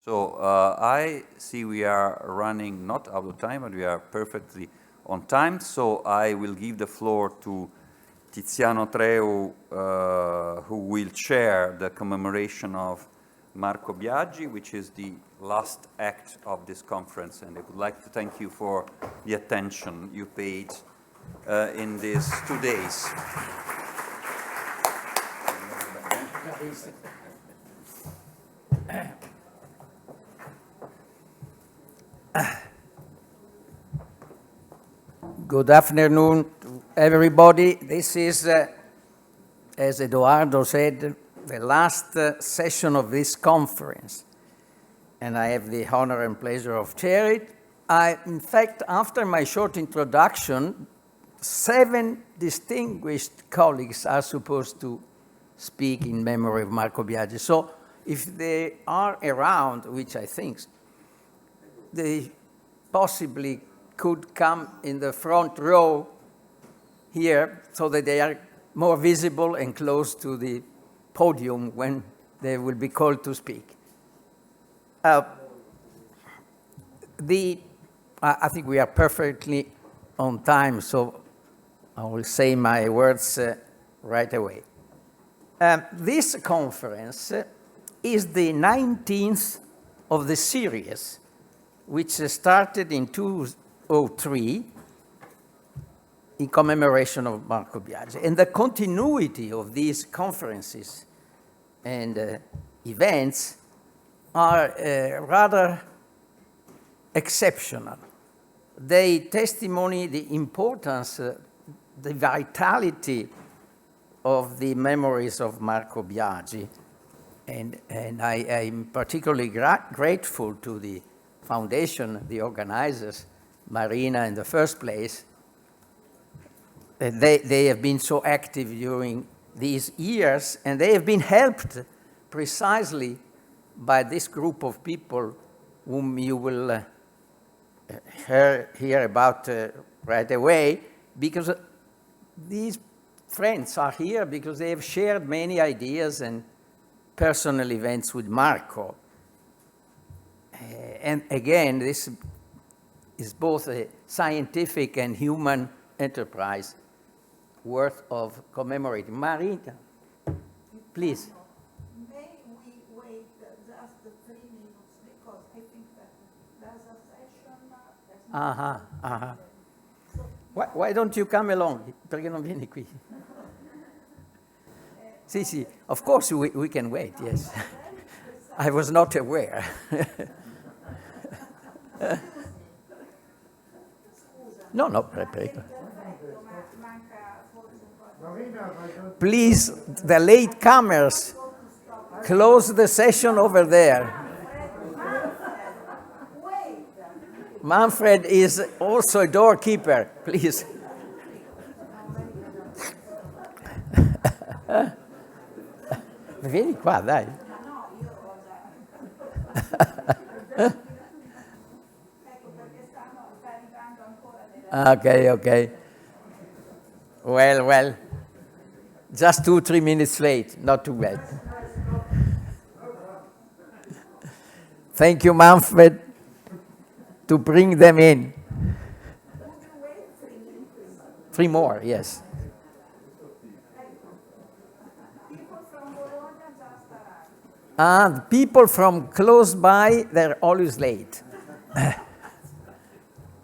So I see we are running not out of time, but we are perfectly on time. So I will give the floor to Tiziano Treu, who will chair the commemoration of Marco Biagi, which is the last act of this conference. And I would like to thank you for the attention you paid in these 2 days. Good afternoon to everybody. This is, as Eduardo said, the last session of this conference, and I have the honor and pleasure of chairing it. In fact, after my short introduction, 7 distinguished colleagues are supposed to speak in memory of Marco Biagi. So if they are around, which I think they possibly could come in the front row here so that they are more visible and close to the podium when they will be called to speak. I think we are perfectly on time, so I will say my words right away. This conference is the 19th of the series, which started in 2003 in commemoration of Marco Biagi. And the continuity of these conferences and events are rather exceptional. They testimony the importance, the vitality of the memories of Marco Biagi. And I'm particularly grateful to the foundation, the organizers, Marina in the first place. They have been so active during these years, and they have been helped precisely by this group of people whom you will hear about right away, because these friends are here because they have shared many ideas and personal events with Marco. And again, this is both a scientific and human enterprise worth of commemorating. Marina, please. May we wait just 3 minutes, because I think that there's a session. Why don't you come along? Perché non vieni qui? Sì, of course we can wait, yes. I was not aware. No, prego. Please, the latecomers, close the session over there. Manfred is also a doorkeeper, please. Vieni qua, dai. Okay. Well. Just 2-3 minutes late, not too bad. Thank you, Manfred, to bring them in. 3 more, yes. People from close by, they're always late.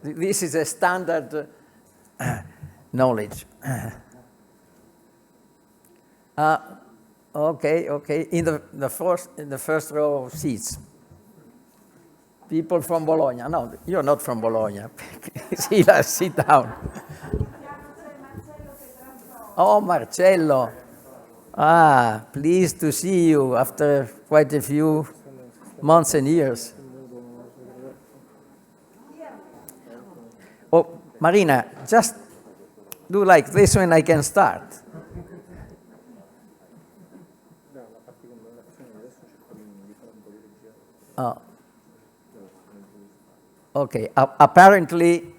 This is a standard knowledge. Okay. In the first row of seats. People from Bologna. No, you're not from Bologna. Csilla, sit down. Oh, Marcello. Pleased to see you after quite a few months and years. Oh, Marina, just do like this when I can start. Oh. Okay. Apparently,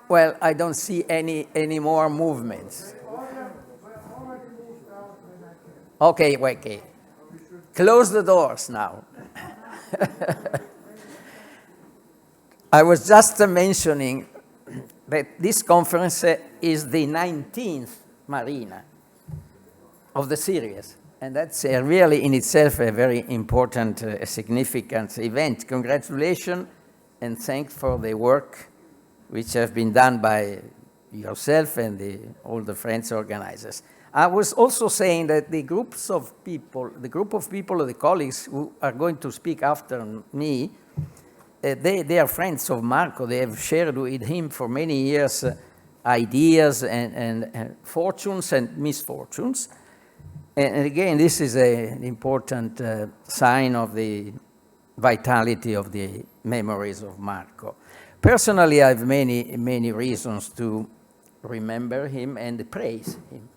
well, I don't see any more movements. Okay. close the doors now. I was just mentioning that this conference is the 19th Marina of the series, and that's really in itself a very important, significant event. Congratulations and thanks for the work which have been done by yourself and all the friends organizers. I was also saying that the group of people, the colleagues who are going to speak after me, they are friends of Marco. They have shared with him for many years ideas and fortunes and misfortunes. And again, this is an important sign of the vitality of the memories of Marco. Personally, I have many reasons to remember him and praise him,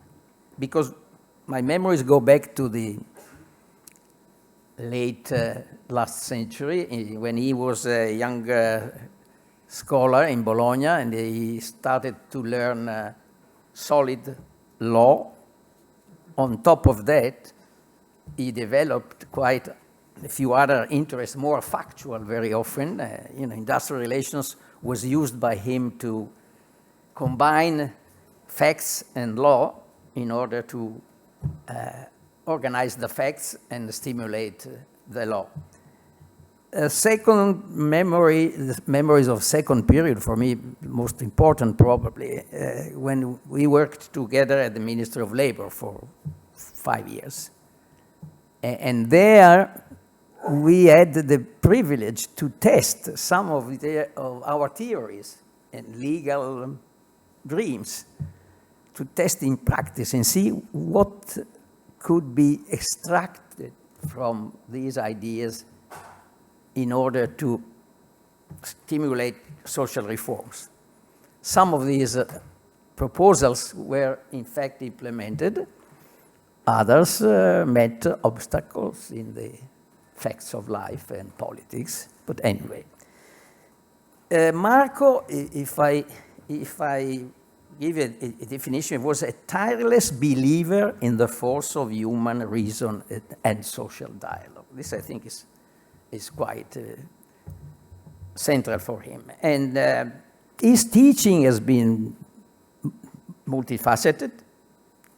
because my memories go back to the late last century, when he was a young scholar in Bologna, and he started to learn solid law. On top of that, he developed quite a few other interests, more factual very often. Industrial relations was used by him to combine facts and law in order to organize the facts and stimulate the law. Second memory, the memories of second period, for me, most important probably, when we worked together at the Ministry of Labor for 5 years. And there we had the privilege to test some of our theories and legal dreams, to test in practice and see what could be extracted from these ideas in order to stimulate social reforms. Some of these proposals were in fact implemented. Others met obstacles in the facts of life and politics. But anyway, Marco, if I give a definition, was a tireless believer in the force of human reason and social dialogue. This, I think, is quite central for him. And his teaching has been multifaceted.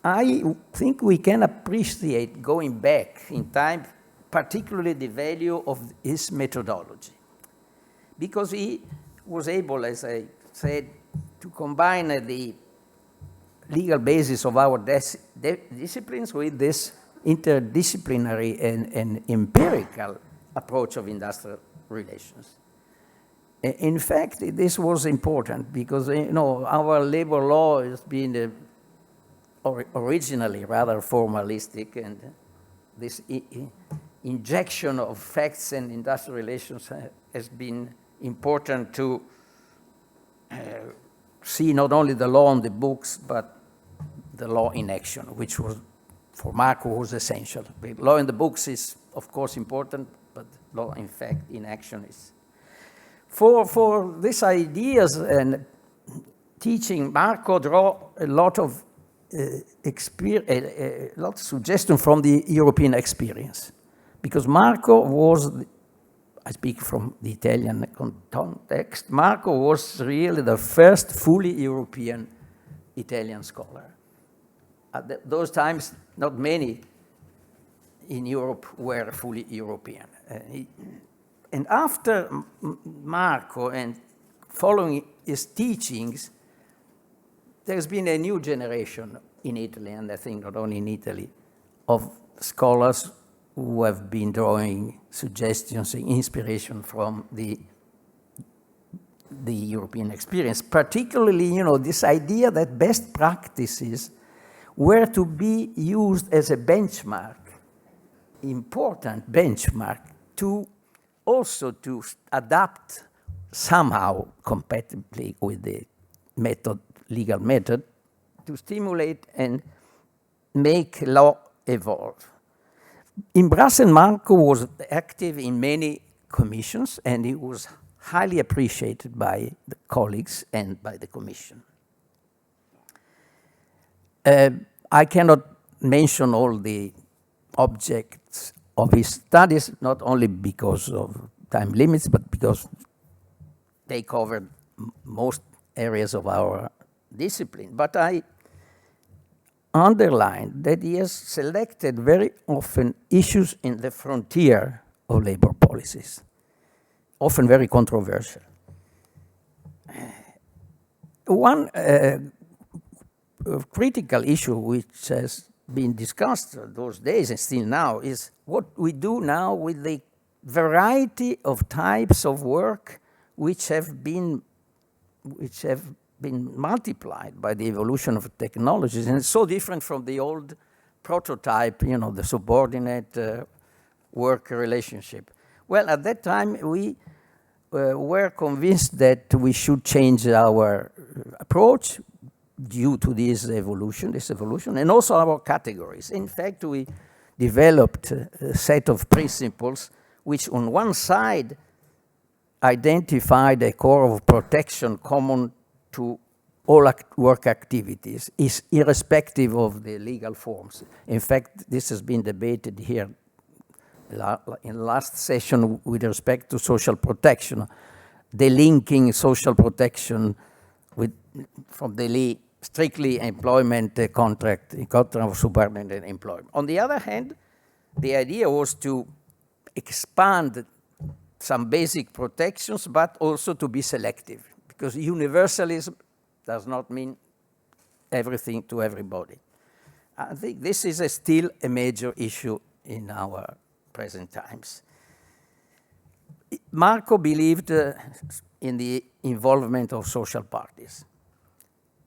I think we can appreciate, going back in time, particularly the value of his methodology, because he was able, as I said, to combine the legal basis of our disciplines with this interdisciplinary and empirical approach of industrial relations. In fact, this was important because our labor law has been originally rather formalistic, and this injection of facts and industrial relations has been important to see not only the law on the books, but the law in action, which was, for Marco, was essential. The law in the books is, of course, important, but law, in fact, in action is. For these ideas and teaching, Marco draw a lot of suggestion from the European experience, because Marco was, I speak from the Italian context, Marco was really the first fully European Italian scholar. At those times, not many in Europe were fully European. And after Marco and following his teachings, there's been a new generation in Italy, and I think not only in Italy, of scholars who have been drawing suggestions and inspiration from the European experience, particularly, this idea that best practices were to be used as a benchmark, important benchmark, to also to adapt somehow compatibly with the legal method, to stimulate and make law evolve. In Brussels, Marco was active in many commissions, and he was highly appreciated by the colleagues and by the commission. I cannot mention all the objects of his studies, not only because of time limits, but because they covered most areas of our discipline. But I underlined that he has selected very often issues in the frontier of labor policies, often very controversial. One critical issue which has been discussed those days and still now is what we do now with the variety of types of work which have been multiplied by the evolution of technologies, and it's so different from the old prototype, you know, the subordinate work relationship. Well, at that time, we were convinced that we should change our approach due to this evolution, and also our categories. In fact, we developed a set of principles which on one side identified a core of protection common to all work activities, is irrespective of the legal forms. In fact, this has been debated here in the last session with respect to social protection, the linking social protection from the strictly employment contract of subordinate employment. On the other hand, the idea was to expand some basic protections, but also to be selective, because universalism does not mean everything to everybody. I think this is still a major issue in our present times. Marco believed in the involvement of social parties.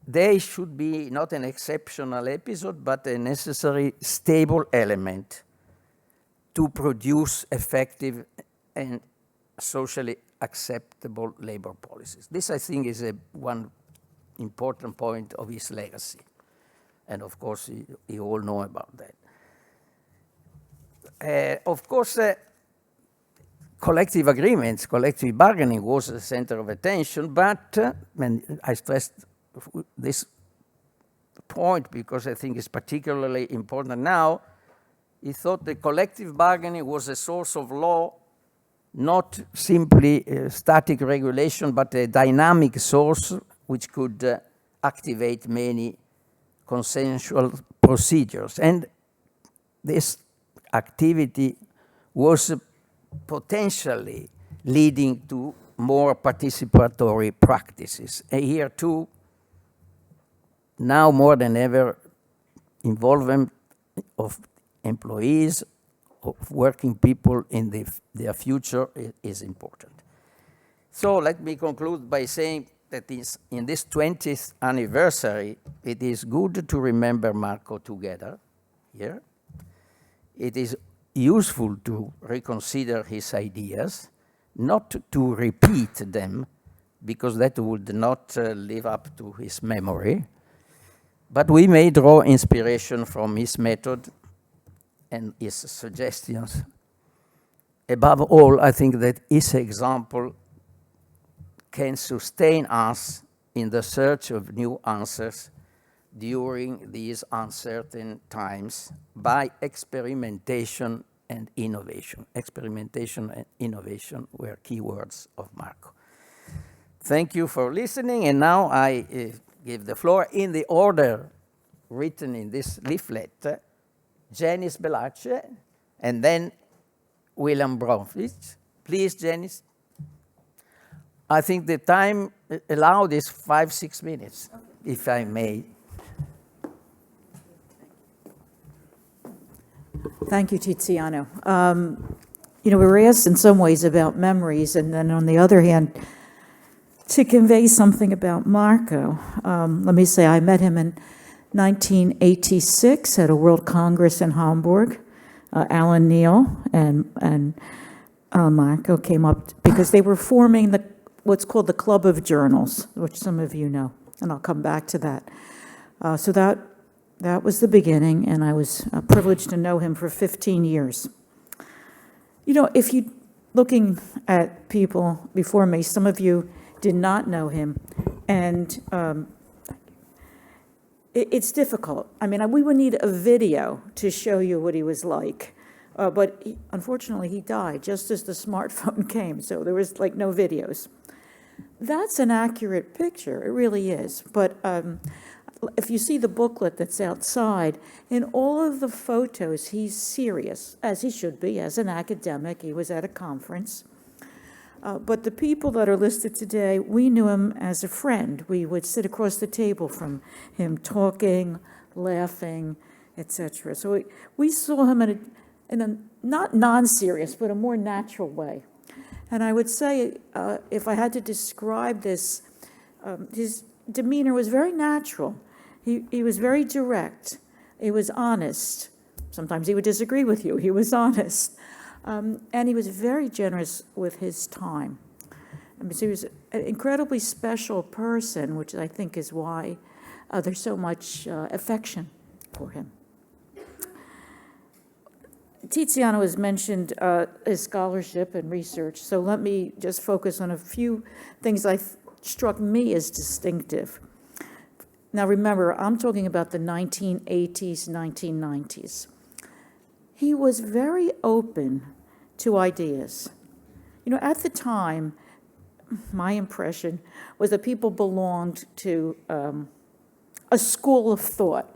They should be not an exceptional episode, but a necessary stable element to produce effective and socially acceptable labor policies. This, I think, is one important point of his legacy. And of course, you all know about that. Of course, collective agreements, collective bargaining was the center of attention, but and I stressed this point because I think it's particularly important now. He thought that collective bargaining was a source of law, not simply static regulation, but a dynamic source which could activate many consensual procedures. And this activity was potentially leading to more participatory practices. And here too, now more than ever, involvement of employees, of working people in their future is important. So let me conclude by saying that in this 20th anniversary, it is good to remember Marco together here. It is useful to reconsider his ideas, not to repeat them, because that would not live up to his memory. But we may draw inspiration from his method and his suggestions. Above all, I think that his example can sustain us in the search of new answers during these uncertain times by experimentation and innovation. Experimentation and innovation were keywords of Marco. Thank you for listening, and now I give the floor in the order written in this leaflet, Janice Bellace, and then William Bromwich. Please, Janice. I think the time allowed is 5-6 minutes, if I may. Thank you, Tiziano. We were asked in some ways about memories, and then on the other hand, to convey something about Marco. Let me say I met him in 1986 at a World Congress in Hamburg. Alan Neal and Marco came up because they were forming what's called the Club of Journals, which some of you know, and I'll come back to that. So that was the beginning, and I was privileged to know him for 15 years. If you looking at people before me, some of you did not know him, and it's difficult. I mean, we would need a video to show you what he was like. But unfortunately, he died just as the smartphone came, so there was like no videos. That's an accurate picture, it really is. But if you see the booklet that's outside, in all of the photos, he's serious, as he should be, as an academic. He was at a conference. But the people that are listed today, we knew him as a friend. We would sit across the table from him, talking, laughing, etc. So we saw him in a not non-serious, but a more natural way. And I would say, if I had to describe this, his demeanor was very natural. He was very direct. He was honest. Sometimes he would disagree with you. He was honest. And he was very generous with his time. I mean, so he was an incredibly special person, which I think is why there's so much affection for him. Tiziano has mentioned his scholarship and research, so let me just focus on a few things that struck me as distinctive. Now remember, I'm talking about the 1980s, 1990s. He was very open to ideas. You know, at the time, my impression was that people belonged to a school of thought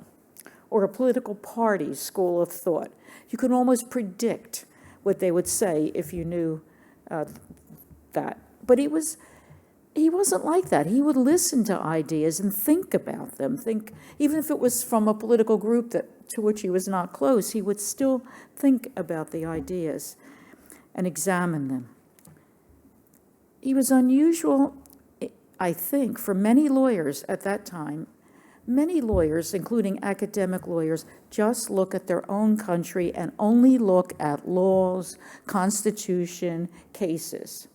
or a political party's school of thought. You could almost predict what they would say if you knew that. But he wasn't like that. He would listen to ideas and think about them. Even if it was from a political group to which he was not close, he would still think about the ideas and examine them. He was unusual, I think, for many lawyers at that time. Many lawyers, including academic lawyers, just look at their own country and only look at laws, constitution, cases.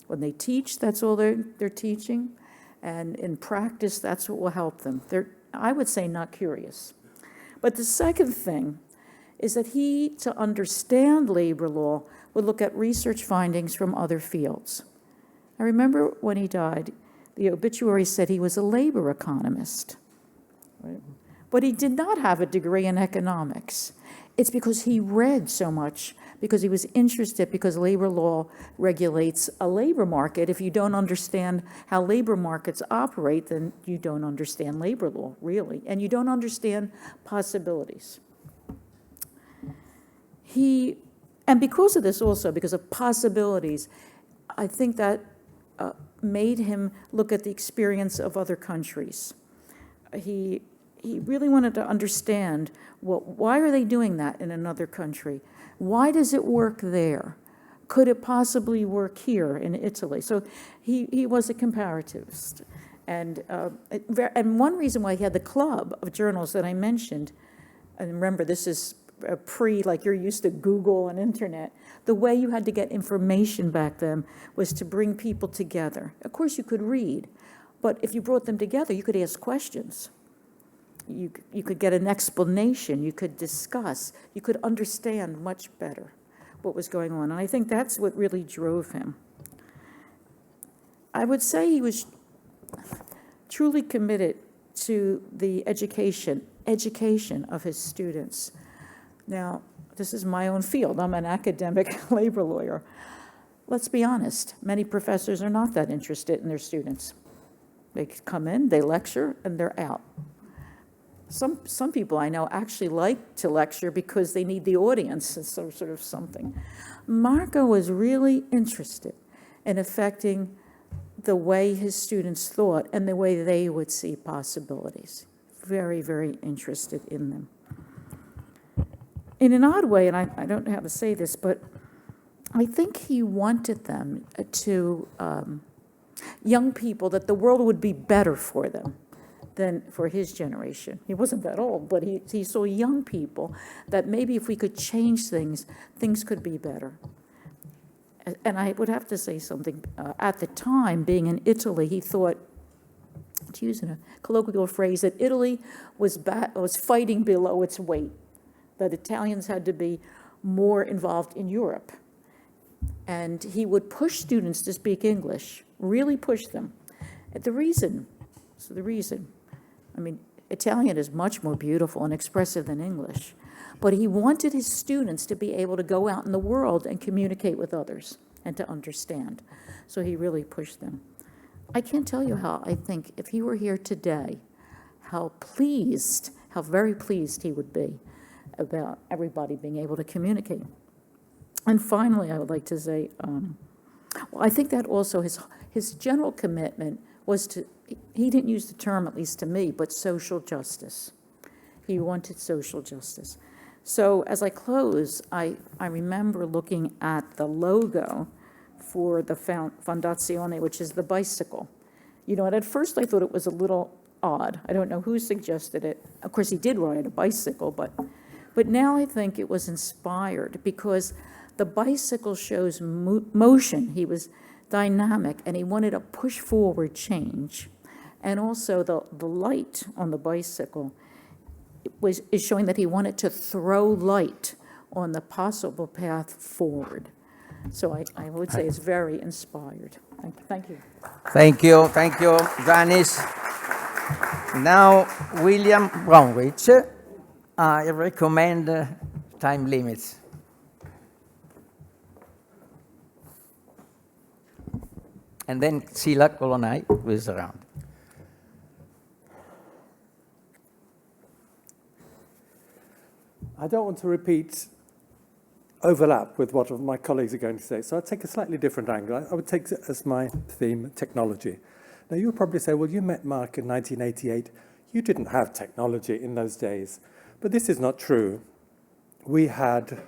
When they teach, that's all they're teaching, and in practice, that's what will help them. They're, I would say, not curious. But the second thing is that he, to understand labor law, would look at research findings from other fields. I remember when he died, the obituary said he was a labor economist. Right? But he did not have a degree in economics. It's because he read so much, because he was interested, because labor law regulates a labor market. If you don't understand how labor markets operate, then you don't understand labor law, really, and you don't understand possibilities. And because of this also, because of possibilities, I think that made him look at the experience of other countries. He really wanted to understand, why are they doing that in another country? Why does it work there? Could it possibly work here in Italy? So he was a comparativist. And one reason why he had the club of journals that I mentioned, and remember this is like you're used to Google and internet, the way you had to get information back then was to bring people together. Of course you could read, but if you brought them together, you could ask questions. You could get an explanation, you could discuss, you could understand much better what was going on. And I think that's what really drove him. I would say he was truly committed to the education of his students. Now, this is my own field. I'm an academic labor lawyer. Let's be honest, many professors are not that interested in their students. They come in, they lecture, and they're out. Some people I know actually like to lecture because they need the audience, it's sort of something. Marco was really interested in affecting the way his students thought and the way they would see possibilities. Very, very interested in them. In an odd way, and I don't know how to say this, but I think he wanted them to, young people, that the world would be better for them than for his generation. He wasn't that old, but he saw young people that maybe if we could change things, things could be better. And I would have to say something. At the time, being in Italy, he thought, to use a colloquial phrase, that Italy was fighting below its weight, that Italians had to be more involved in Europe. And he would push students to speak English, really push them. The reason, I mean, Italian is much more beautiful and expressive than English. But he wanted his students to be able to go out in the world and communicate with others and to understand. So he really pushed them. I can't tell you how I think if he were here today, how very pleased he would be about everybody being able to communicate. And finally, I would like to say, I think that also his general commitment was to, he didn't use the term, at least to me, but social justice. He wanted social justice. So as I close, I remember looking at the logo for the Fondazione, which is the bicycle. You know, and at first I thought it was a little odd. I don't know who suggested it. Of course, he did ride a bicycle, but now I think it was inspired because the bicycle shows motion. He was dynamic, and he wanted to push forward change. And also the light on the bicycle is showing that he wanted to throw light on the possible path forward. So I would say it's very inspired. Thank you. Thank you, Janice. Now, William Bromwich, I recommend time limits. And then Csilla Kollonay is around. I don't want to overlap with what my colleagues are going to say, so I'll take a slightly different angle. I would take as my theme technology. Now, you'll probably say, well, you met Mark in 1988. You didn't have technology in those days. But this is not true. We had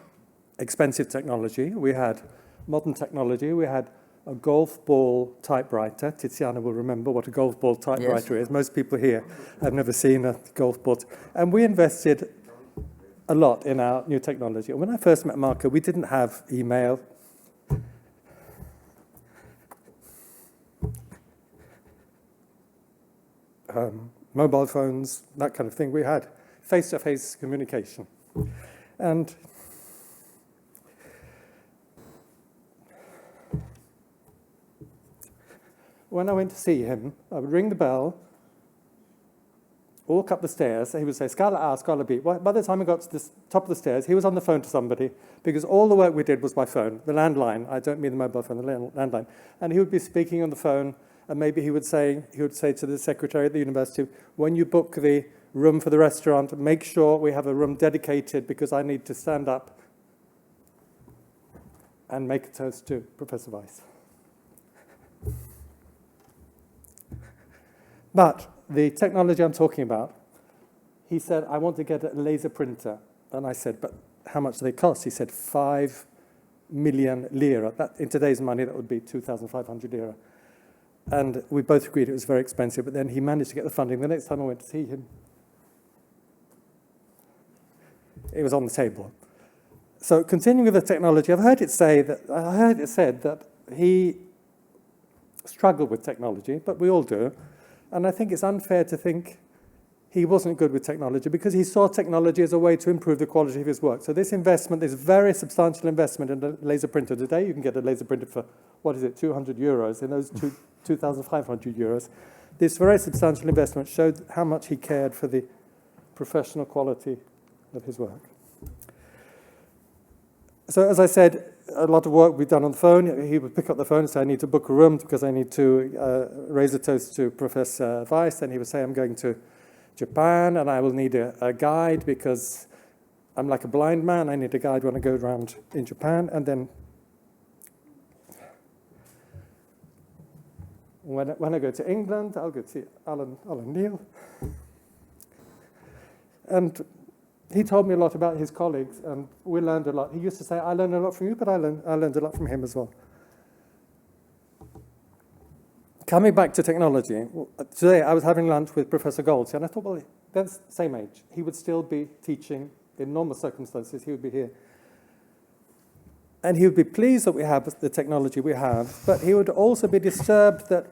expensive technology. We had modern technology. We had a golf ball typewriter. Tiziano will remember what a golf ball typewriter is. Most people here have never seen a golf ball. And we invested a lot in our new technology. When I first met Marco, we didn't have email. Mobile phones, that kind of thing. We had face-to-face communication. And when I went to see him, I would ring the bell, walk up the stairs, he would say, Scala A, Scala B. By the time I got to the top of the stairs, he was on the phone to somebody, because all the work we did was by phone, the landline. I don't mean the mobile phone, the landline. And he would be speaking on the phone, and maybe he would say to the secretary at the university, when you book the room for the restaurant, make sure we have a room dedicated, because I need to stand up and make a toast to Professor Weiss. But the technology I'm talking about, he said, I want to get a laser printer. And I said, but how much do they cost? He said, 5 million lira. That, in today's money, that would be 2,500 lira. And we both agreed it was very expensive, but then he managed to get the funding. The next time I went to see him, it was on the table. So continuing with the technology, I've heard it said that he struggled with technology, but we all do. And I think it's unfair to think he wasn't good with technology, because he saw technology as a way to improve the quality of his work. So this investment, this very substantial investment in a laser printer today, you can get a laser printer for, 200 euros, in those 2,500 euros. This very substantial investment showed how much he cared for the professional quality of his work. So as I said, a lot of work we've done on the phone. He would pick up the phone and say, I need to book a room because I need to raise a toast to Professor Weiss. And he would say, I'm going to Japan and I will need a guide because I'm like a blind man. I need a guide when I go around in Japan. And then when I go to England, I'll go to see Alan Neal. And he told me a lot about his colleagues, and we learned a lot. He used to say, I learned a lot from you, but I learned a lot from him as well. Coming back to technology, today I was having lunch with Professor Goldsey, and I thought, well, they're the same age. He would still be teaching in normal circumstances. He would be here. And he would be pleased that we have the technology we have, but he would also be disturbed that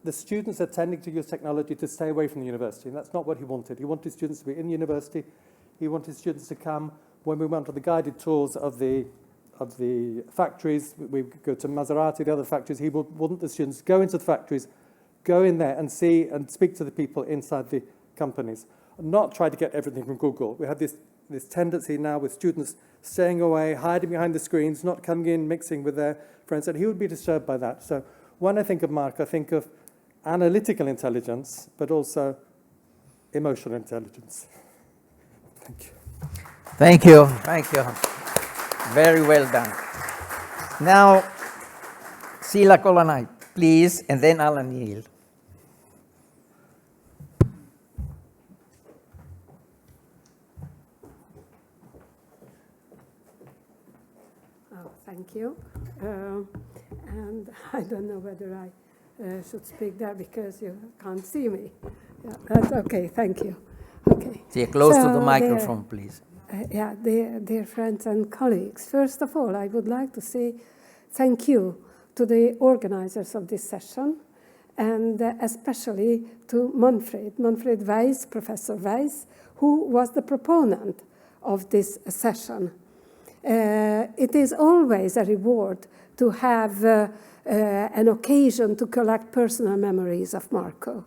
the students are tending to use technology to stay away from the university, and that's not what he wanted. He wanted students to be in the university. He wanted students to come. When we went on the guided tours of the factories, we go to Maserati, the other factories, he would want the students to go into the factories, go in there and see and speak to the people inside the companies, not try to get everything from Google. We had this this tendency now with students staying away, hiding behind the screens, not coming in, mixing with their friends, and he would be disturbed by that. So when I think of Mark, I think of analytical intelligence, but also emotional intelligence. Thank you. Thank you. Thank you. Very well done. Now, Csilla Kollonay, please, and then Neal. Thank you. And I don't know whether I should speak there because you can't see me. Yeah, that's okay, thank you. Okay. Stay close to So the microphone, please. Dear friends and colleagues, first of all, I would like to say thank you to the organizers of this session, and especially to Manfred Weiss, Professor Weiss, who was the proponent of this session. It is always a reward to have an occasion to collect personal memories of Marco.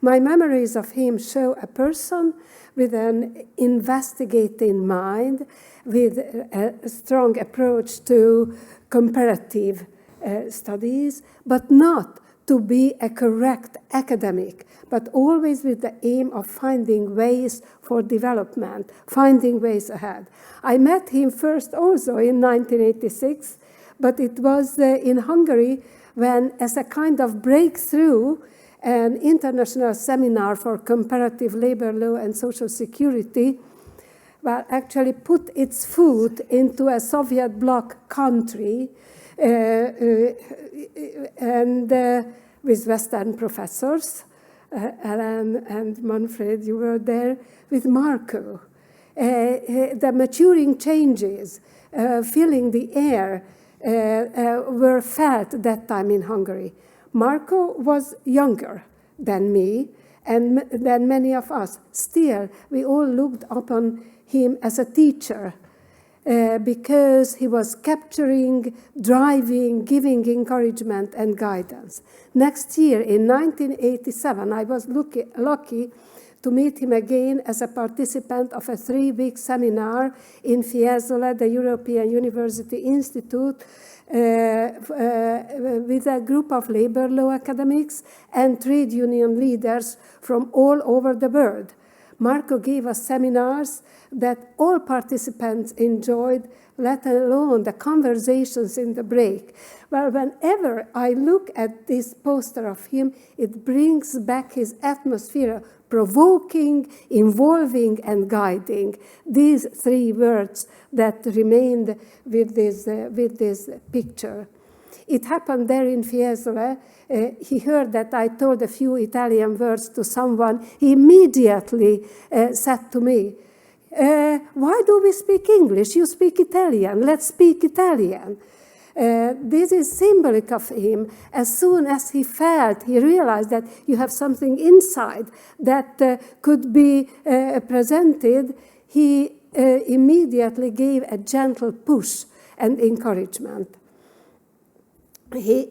My memories of him show a person with an investigating mind, with a strong approach to comparative studies, but not to be a correct academic, but always with the aim of finding ways for development, finding ways ahead. I met him first also in 1986, but it was in Hungary when, as a kind of breakthrough, an international seminar for comparative labor law and social security, well, actually put its foot into a Soviet bloc country, and with Western professors. Alan and Manfred, you were there with Marco. The maturing changes filling the air were felt that time in Hungary. Marco was younger than me and than many of us. Still, we all looked upon him as a teacher because he was capturing, driving, giving encouragement and guidance. Next year, in 1987, I was lucky to meet him again as a participant of a 3-week seminar in Fiesole, the European University Institute, with a group of labor law academics and trade union leaders from all over the world. Marco gave us seminars that all participants enjoyed, let alone the conversations in the break. Well, whenever I look at this poster of him, it brings back his atmosphere, provoking, involving, and guiding. These 3 words that remained with this picture. It happened there in Fiesole. He heard that I told a few Italian words to someone. He immediately said to me, why do we speak English? You speak Italian. Let's speak Italian. This is symbolic of him. As soon as he realized that you have something inside that could be presented, he immediately gave a gentle push and encouragement. He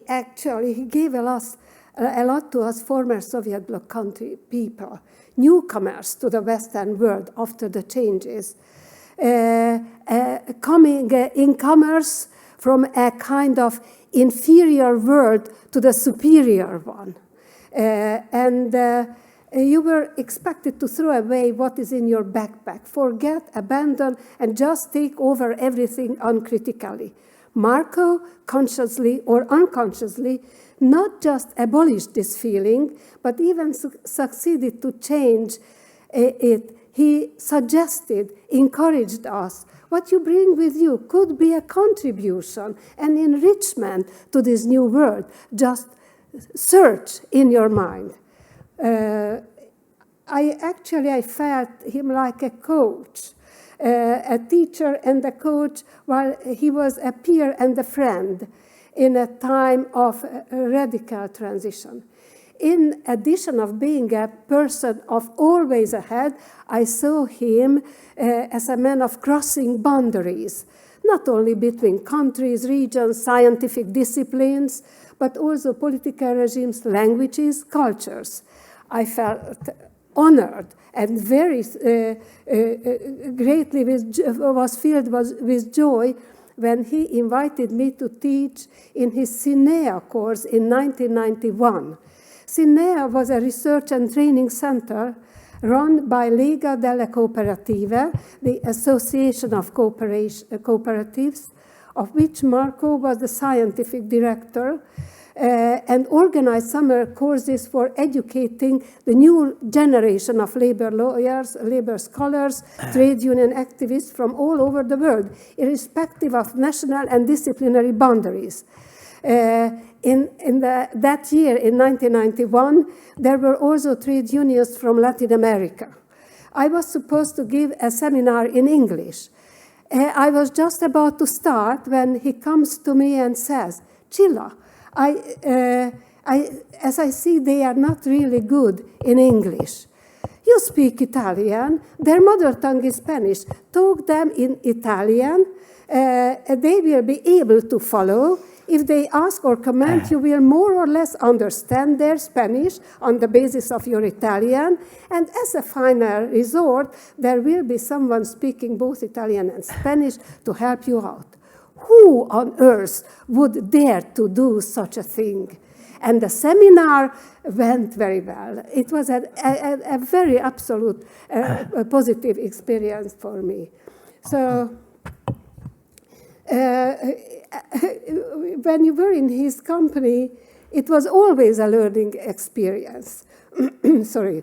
gave a lot to us former Soviet bloc country people, newcomers to the Western world after the changes, incomers from a kind of inferior world to the superior one. You were expected to throw away what is in your backpack, forget, abandon, and just take over everything uncritically. Marco, consciously or unconsciously, not just abolished this feeling, but even succeeded to change it. He suggested, encouraged us, what you bring with you could be a contribution, an enrichment to this new world. Just search in your mind. I felt him like a coach. A teacher and a coach, while he was a peer and a friend in a time of radical transition. In addition of being a person of always ahead, I saw him as a man of crossing boundaries, not only between countries, regions, scientific disciplines, but also political regimes, languages, cultures. I felt honored and very greatly was filled with joy when he invited me to teach in his CINEA course in 1991. CINEA was a research and training center run by Lega delle Cooperative, the Association of Cooperatives, of which Marco was the scientific director, and organized summer courses for educating the new generation of labor lawyers, labor scholars, trade union activists from all over the world, irrespective of national and disciplinary boundaries. That year, in 1991, there were also trade unions from Latin America. I was supposed to give a seminar in English. I was just about to start when he comes to me and says, "Csilla, as I see, they are not really good in English. You speak Italian, their mother tongue is Spanish. Talk them in Italian, they will be able to follow. If they ask or comment, you will more or less understand their Spanish on the basis of your Italian. And as a final resort, there will be someone speaking both Italian and Spanish to help you out." Who on earth would dare to do such a thing? And the seminar went very well. It was a very absolute positive experience for me. So when you were in his company, it was always a learning experience. Sorry.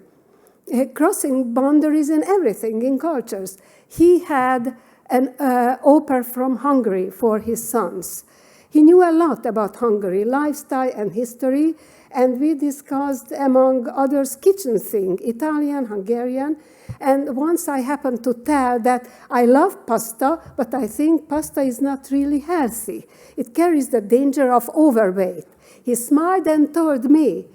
Crossing boundaries in everything, in cultures. He had an au pair from Hungary for his sons. He knew a lot about Hungary, lifestyle and history, and we discussed, among others, kitchen thing, Italian, Hungarian, and once I happened to tell that I love pasta, but I think pasta is not really healthy. It carries the danger of overweight. He smiled and told me,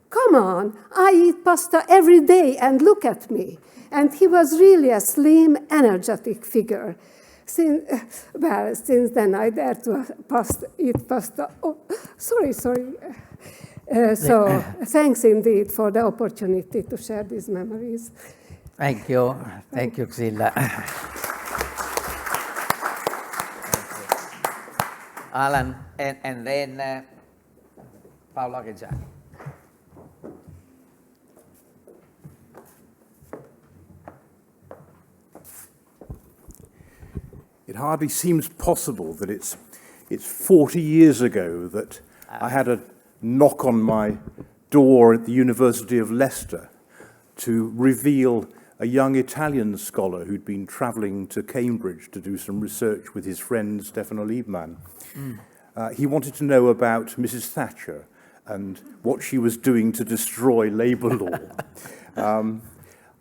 "Come on, I eat pasta every day and look at me." And he was really a slim, energetic figure. Since then, I dare to eat pasta. Oh, sorry. So thanks indeed for the opportunity to share these memories. Thank you, Csilla. Alan, and then Paola Reggiani. It hardly seems possible that it's 40 years ago that I had a knock on my door at the University of Leicester to reveal a young Italian scholar who'd been traveling to Cambridge to do some research with his friend Stefano Liebman. He wanted to know about Mrs. Thatcher and what she was doing to destroy labour law.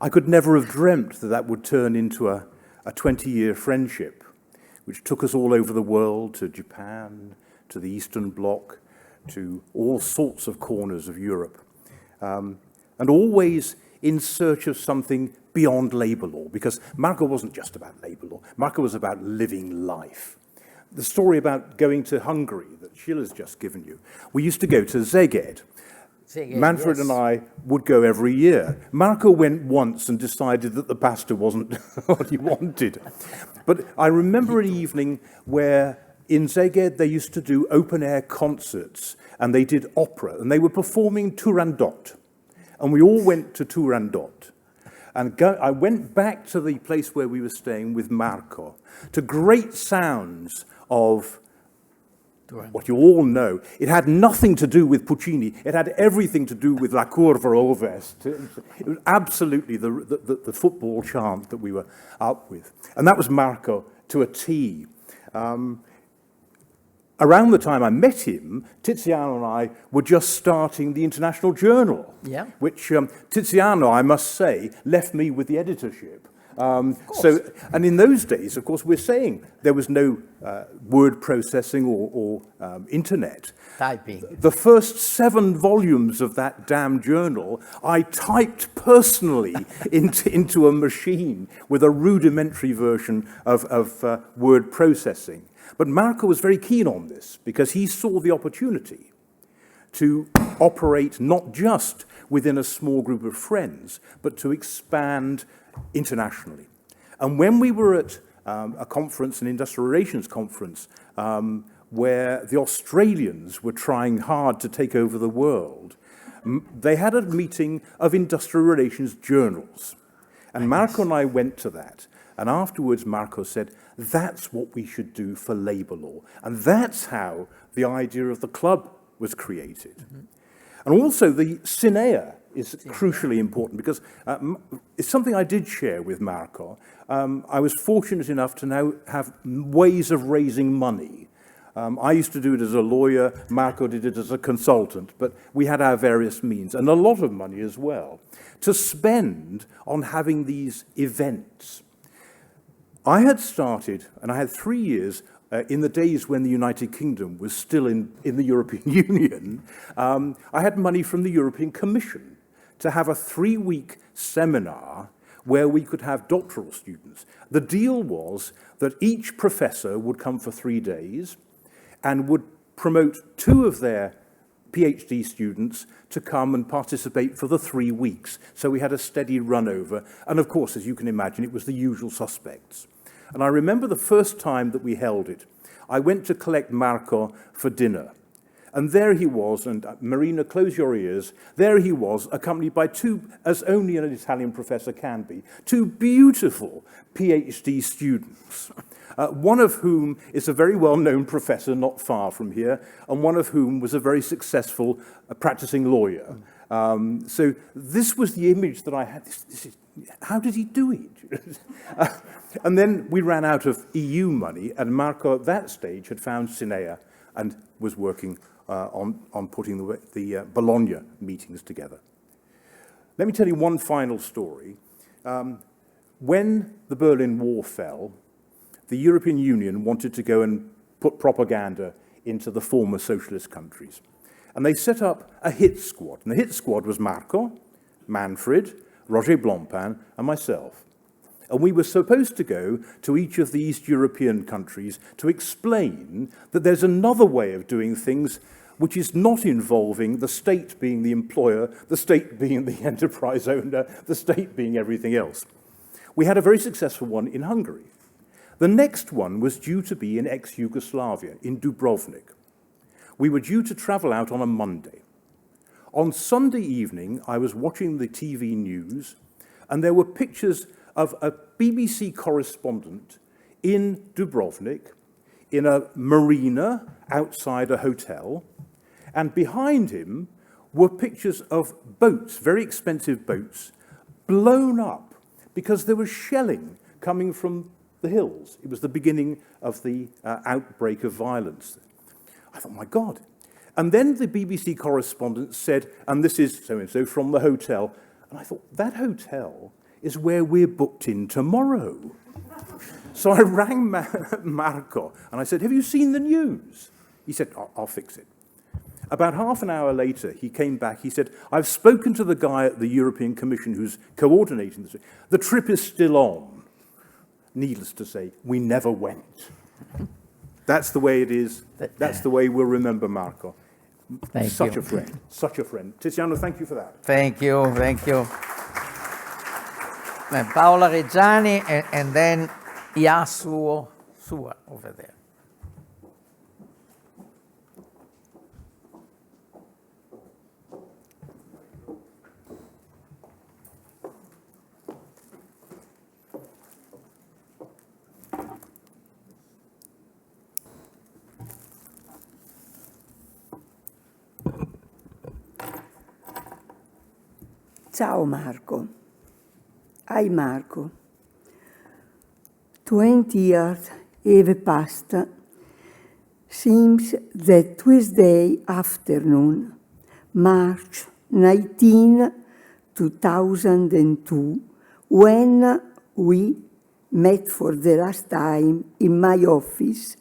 I could never have dreamt that that would turn into a 20-year friendship, which took us all over the world, to Japan, to the Eastern Bloc, to all sorts of corners of Europe, and always in search of something beyond labour law, because Marco wasn't just about labour law. Marco was about living life. The story about going to Hungary that Csilla's just given you, we used to go to Szeged. Manfred and I would go every year. Marco went once and decided that the pasta wasn't what he wanted. But I remember an evening where in Szeged they used to do open-air concerts, and they did opera, and they were performing Turandot. And we all went to Turandot. And I went back to the place where we were staying with Marco, to great sounds of what you all know. It had nothing to do with Puccini. It had everything to do with La Curva Ovest. It was absolutely the football chant that we were up with. And that was Marco to a T. Around the time I met him, Tiziano and I were just starting the International Journal, which Tiziano, I must say, left me with the editorship. And in those days, of course, we're saying there was no word processing or internet. Typing. The first 7 volumes of that damn journal, I typed personally into a machine with a rudimentary version of word processing. But Marco was very keen on this because he saw the opportunity to operate not just within a small group of friends, but to expand internationally. And when we were at a conference, an industrial relations conference, where the Australians were trying hard to take over the world, they had a meeting of industrial relations journals. And Marco and I went to that. And afterwards, Marco said, that's what we should do for labour law. And that's how the idea of the club was created. Mm-hmm. And also the Cinea is crucially important because it's something I did share with Marco. I was fortunate enough to now have ways of raising money. I used to do it as a lawyer, Marco did it as a consultant, but we had our various means, and a lot of money as well, to spend on having these events. I had started, and I had 3 years, in the days when the United Kingdom was still in the European Union, I had money from the European Commission to have a 3-week seminar where we could have doctoral students. The deal was that each professor would come for 3 days and would promote 2 of their PhD students to come and participate for the 3 weeks. So we had a steady run over. And of course, as you can imagine, it was the usual suspects. And I remember the first time that we held it, I went to collect Marco for dinner. And there he was, and Marina, close your ears, there he was, accompanied by 2, as only an Italian professor can be, 2 beautiful PhD students, one of whom is a very well-known professor not far from here, and one of whom was a very successful practicing lawyer. So this was the image that I had. How did he do it? And then we ran out of EU money, and Marco at that stage had found Cinea and was working on putting the Bologna meetings together. Let me tell you one final story. When the Berlin Wall fell, the European Union wanted to go and put propaganda into the former socialist countries. And they set up a hit squad. And the hit squad was Marco, Manfred, Roger Blancpain, and myself. And we were supposed to go to each of the East European countries to explain that there's another way of doing things which is not involving the state being the employer, the state being the enterprise owner, the state being everything else. We had a very successful one in Hungary. The next one was due to be in ex-Yugoslavia, in Dubrovnik. We were due to travel out on a Monday. On Sunday evening, I was watching the TV news, and there were pictures of a BBC correspondent in Dubrovnik, in a marina outside a hotel, and behind him were pictures of boats, very expensive boats, blown up because there was shelling coming from the hills. It was the beginning of the outbreak of violence. I thought, my God. And then the BBC correspondent said, and this is so-and-so from the hotel, and I thought, that hotel is where we're booked in tomorrow. So I rang Marco, and I said, have you seen the news? He said, I'll fix it. About half an hour later, he came back. He said, I've spoken to the guy at the European Commission who's coordinating this. The trip is still on. Needless to say, we never went. That's the way it is. That's the way we'll remember Marco. Such a friend, such a friend. Tiziano, thank you for that. Thank you, thank you. Paola Reggiani, and then Yasuo, Suwa over there. Ciao Marco. Hi Marco. 20 years have passed since that Tuesday afternoon, March 19, 2002, when we met for the last time in my office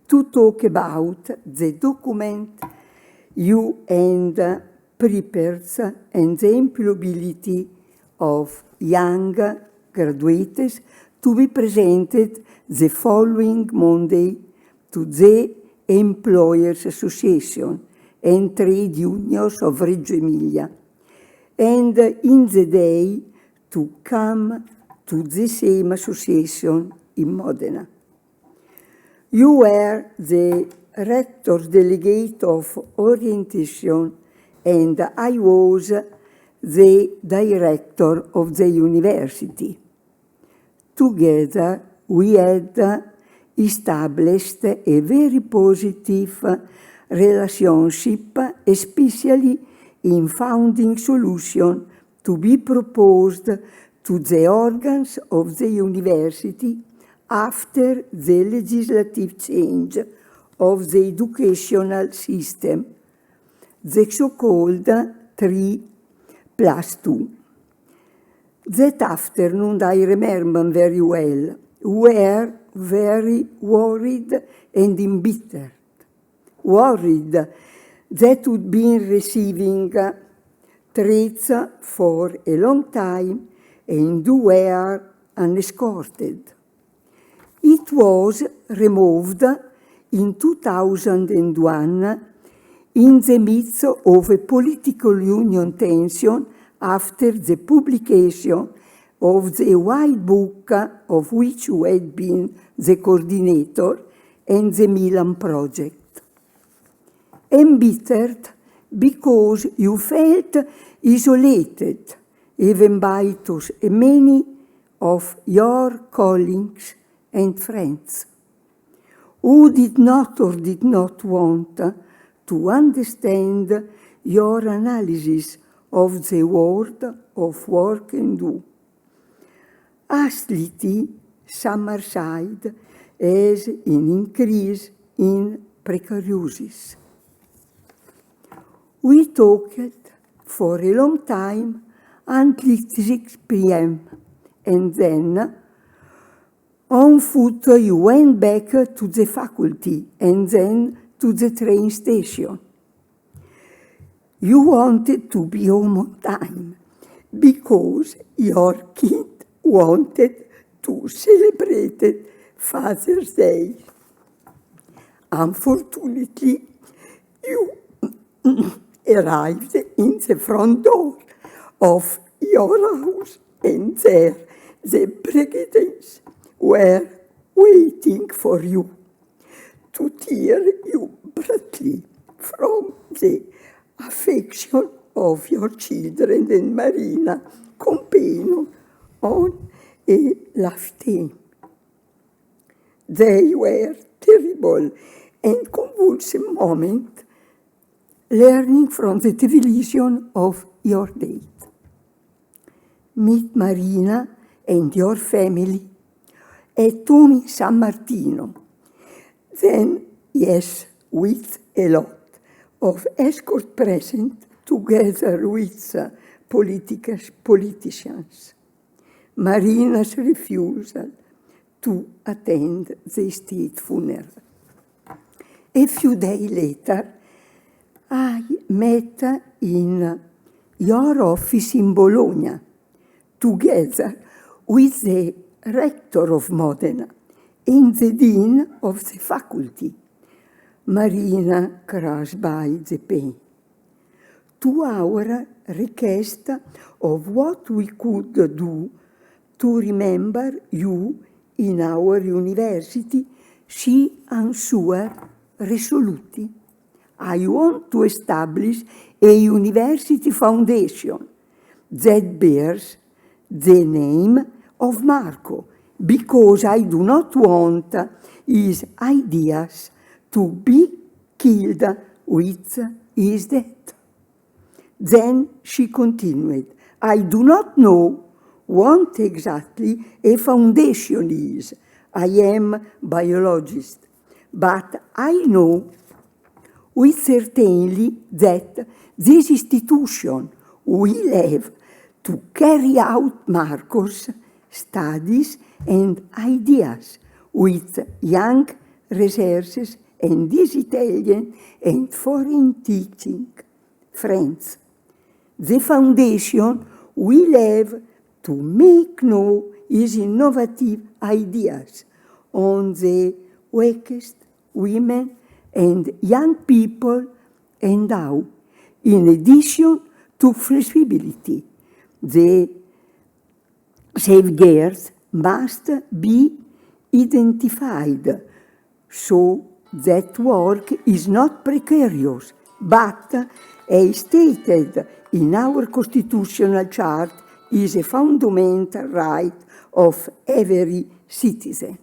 to talk about the document you and prepared and the employability of young graduates to be presented the following Monday to the Employers Association and Trade Unions of Reggio Emilia. and in the day to come to the same association in Modena. You were the rector's delegate of orientation, and I was the director of the university. Together, we had established a very positive relationship, especially in finding solutions to be proposed to the organs of the university after the legislative change of the educational system, the so-called 3+2. That afternoon, I remember very well, we were very worried and embittered. Worried that we'd been receiving threats for a long time and were unescorted. It was removed in 2001 in the midst of a political union tension after the publication of the White Book, of which you had been the coordinator, and the Milan project. Embittered because you felt isolated, even by many of your colleagues and friends, who did not or did not want to understand your analysis of the world of work and do. Hostility, Summerside, has an increase in precariousness. We talked for a long time until 6 p.m. and then on foot you went back to the faculty and then to the train station. You wanted to be home on time because your kid wanted to celebrate Father's Day. Unfortunately, you arrived in the front door of your house, and there the brigaders were waiting for you to tear you brutally from the affection of your children and Marina, companion on a lifetime. They were terrible and convulsive moments, learning from the television of your date. Meet Marina and your family at home in San Martino. Then, yes, with a lot of escort present together with politicians. Marina's refusal to attend the state funeral. A few days later, I met in your office in Bologna, together with the rector of Modena and the dean of the faculty. Marina crushed by the pain. To our request of what we could do to remember you in our university, she answered resolutely, I want to establish a university foundation that bears the name of Marco, because I do not want his ideas to be killed with his death. Then she continued, I do not know what exactly a foundation is. I am a biologist, but I know with certainty that this institution will have to carry out Marco's studies and ideas with young researchers and these Italian and foreign teaching friends. The foundation will have to make known his innovative ideas on the weakest women and young people and how, in addition to flexibility. The safeguards must be identified so that work is not precarious, but, as stated in our constitutional chart, is a fundamental right of every citizen.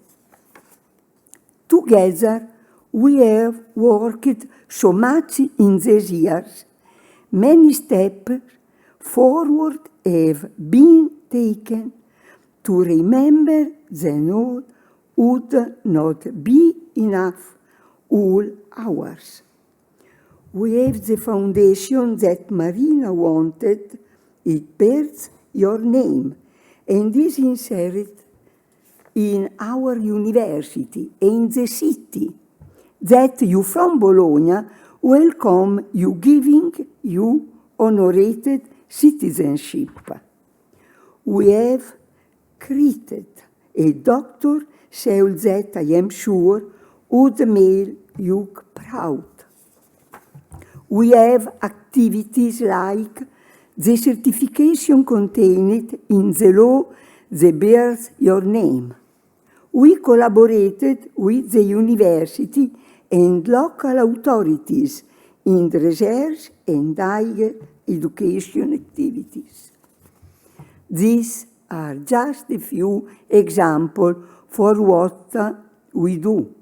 Together, we have worked so much in these years. Many steps forward have been taken to remember the note would not be enough all hours. We have the foundation that Marina wanted. It bears your name and is inserted in our university and the city that you from Bologna welcome you, giving you honored citizenship. We have created a doctor so that I am sure would make you proud. We have activities like the certification contained in the law that bears your name. We collaborated with the university and local authorities in research and higher education activities. These are just a few examples for what we do.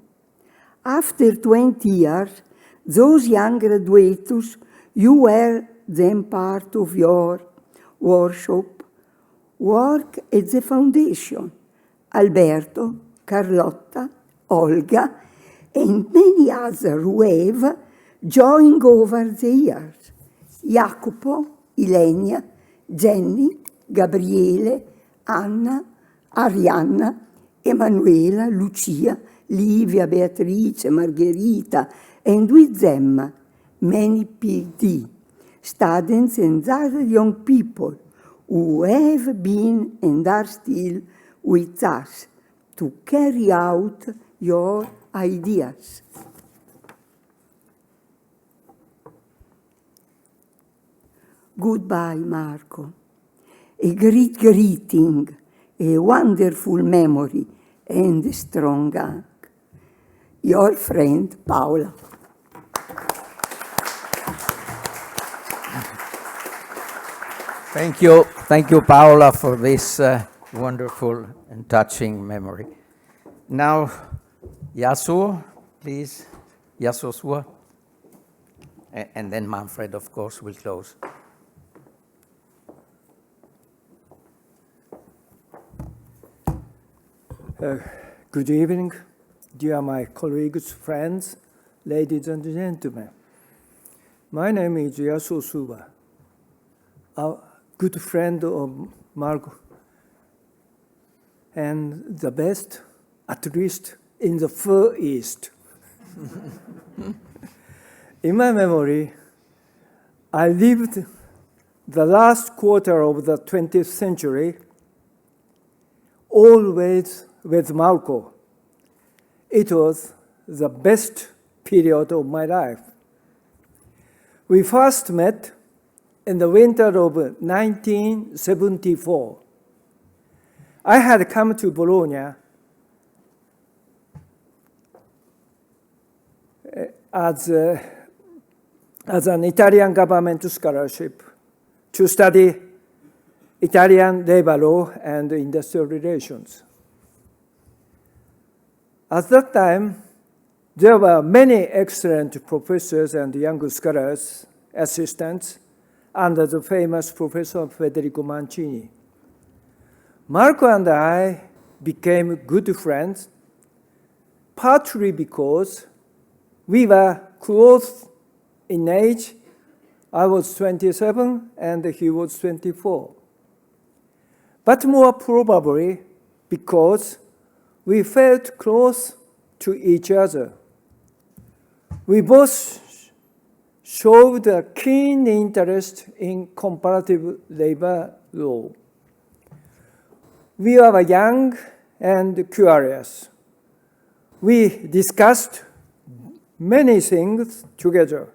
After 20 years, those young graduates, you were then part of your workshop, work at the foundation. Alberto, Carlotta, Olga, and many others who have joined over the years. Jacopo, Ilenia, Jenny, Gabriele, Anna, Arianna, Emanuela, Lucia, Livia, Beatrice, Margherita, and with them many PD, students and other young people who have been and are still with us to carry out your ideas. Goodbye, Marco. A great greeting, a wonderful memory, and a strong hug. Your friend, Paola. Thank you, Paola, for this wonderful and touching memory. Now, Yasuo, please. Yasuo Suwa. And then Manfred, of course, will close. Good evening, dear my colleagues, friends, ladies and gentlemen. My name is Yasuo Suwa, a good friend of Marco, and the best, at least in the Far East. In my memory, I lived the last quarter of the 20th century always with Marco. It was the best period of my life. We first met in the winter of 1974. I had come to Bologna as an Italian government scholarship to study Italian labor law and industrial relations. At that time, there were many excellent professors and young scholars, assistants, under the famous Professor Federico Mancini. Marco and I became good friends, partly because we were close in age. I was 27 and he was 24. But more probably because we felt close to each other. We both showed a keen interest in comparative labor law. We were young and curious. We discussed many things together.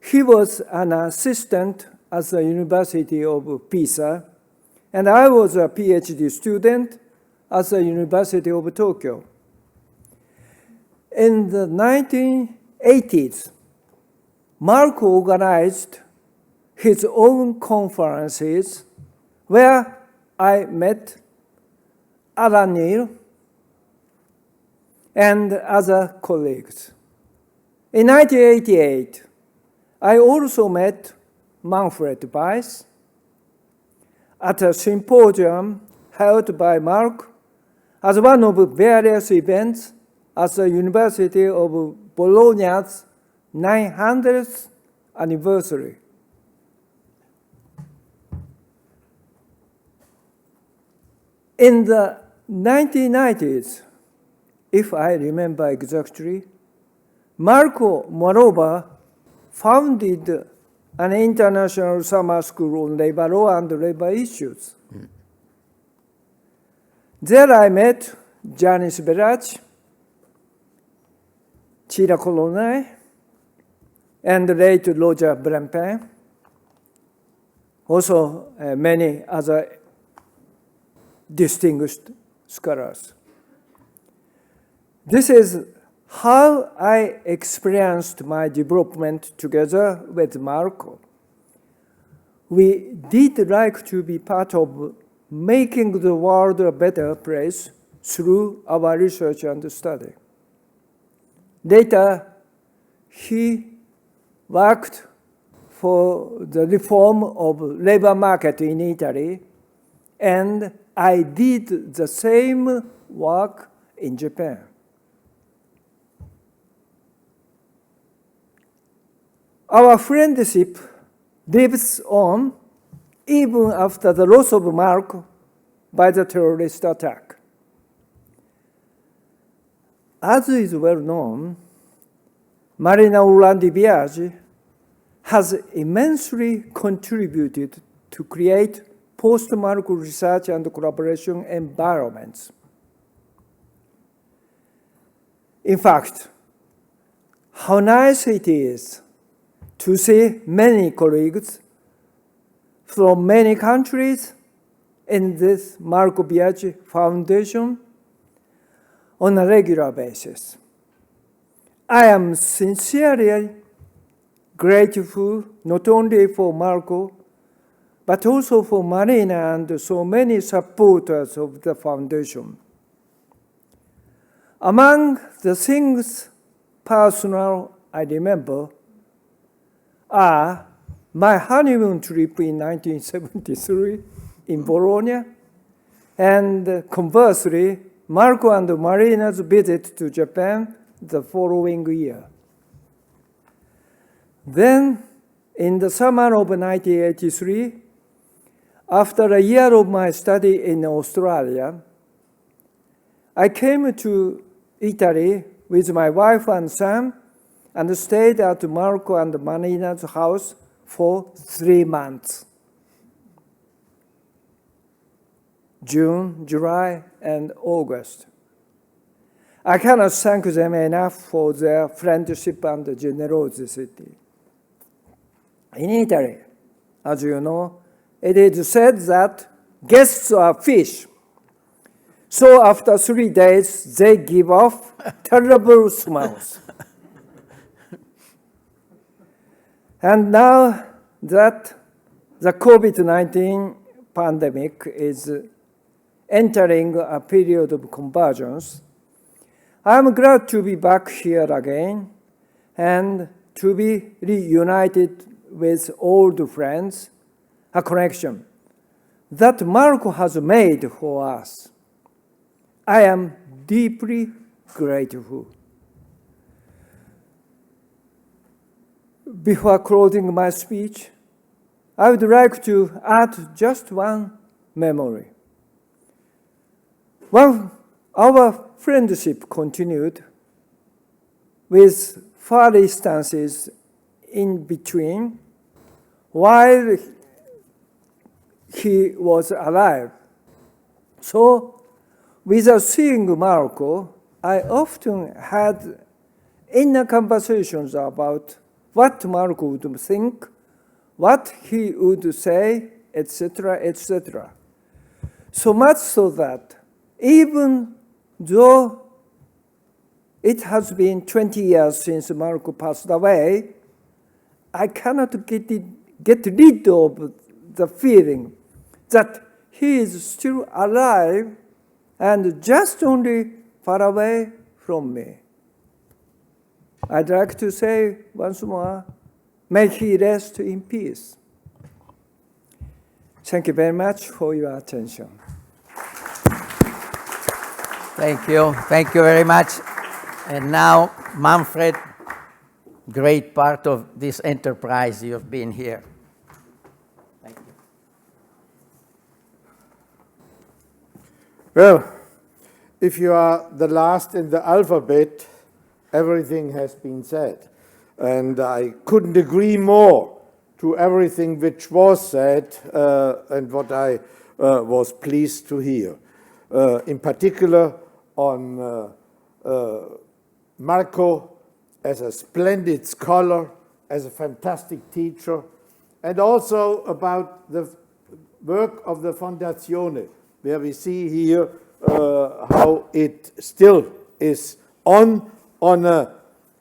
He was an assistant at the University of Pisa, and I was a PhD student at the University of Tokyo. In the 1980s, Marco organized his own conferences where I met Alan Neal and other colleagues. In 1988, I also met Manfred Weiss at a symposium held by Marco as one of various events at the University of Bologna's 900th anniversary. In the 1990s, if I remember exactly, Marco, moreover, founded an international summer school on labor law and labor issues. There I met Janice Bellace, Csilla Kollonay, and late Roger Brempen, also many other distinguished scholars. This is how I experienced my development together with Marco. We did like to be part of making the world a better place through our research and study. Later, he worked for the reform of labor market in Italy, and I did the same work in Japan. Our friendship lives on even after the loss of Marco by the terrorist attack. As is well known, Marina Orlandi Biagi has immensely contributed to create post-Marco research and collaboration environments. In fact, how nice it is to see many colleagues from many countries in this Marco Biagi Foundation on a regular basis. I am sincerely grateful not only for Marco, but also for Marina and so many supporters of the foundation. Among the things personal I remember are my honeymoon trip in 1973 in Bologna, and conversely, Marco and Marina's visit to Japan the following year. Then, in the summer of 1983, after a year of my study in Australia, I came to Italy with my wife and son and stayed at Marco and Marina's house for 3 months. June, July, and August. I cannot thank them enough for their friendship and generosity. In Italy, as you know, it is said that guests are fish. So after 3 days, they give off terrible smells. And now that the COVID-19 pandemic is entering a period of convergence, I'm glad to be back here again and to be reunited with old friends, a connection that Marco has made for us. I am deeply grateful. Before closing my speech, I would like to add just one memory. When our friendship continued, with far distances in between, while he was alive. So, without seeing Marco, I often had inner conversations about what Marco would think what he would say, etc., etc. So much so that even though it has been 20 years since Marco passed away, I cannot get rid of the feeling that he is still alive and just only far away from me. I'd like to say once more, may he rest in peace. Thank you very much for your attention. Thank you. Thank you very much. And now, Manfred, great part of this enterprise, you've been here. Thank you. Well, if you are the last in the alphabet, everything has been said. And I couldn't agree more to everything which was said and what I was pleased to hear. In particular on Marco as a splendid scholar, as a fantastic teacher, and also about the work of the Fondazione, where we see here how it still is on a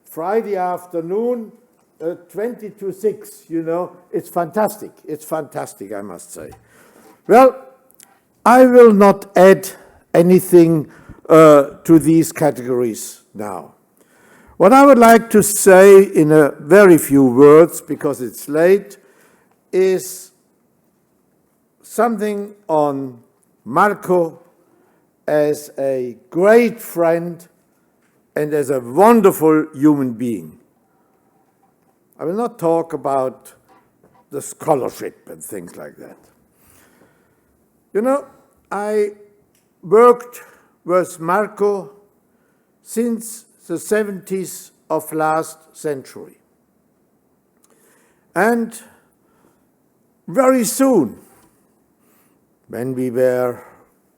Friday afternoon, 20 to 6, you know. It's fantastic. It's fantastic, I must say. Well, I will not add anything to these categories now. What I would like to say in a very few words, because it's late, is something on Marco as a great friend and as a wonderful human being. I will not talk about the scholarship and things like that. You know, I worked with Marco since the 70s of last century. And very soon, when we were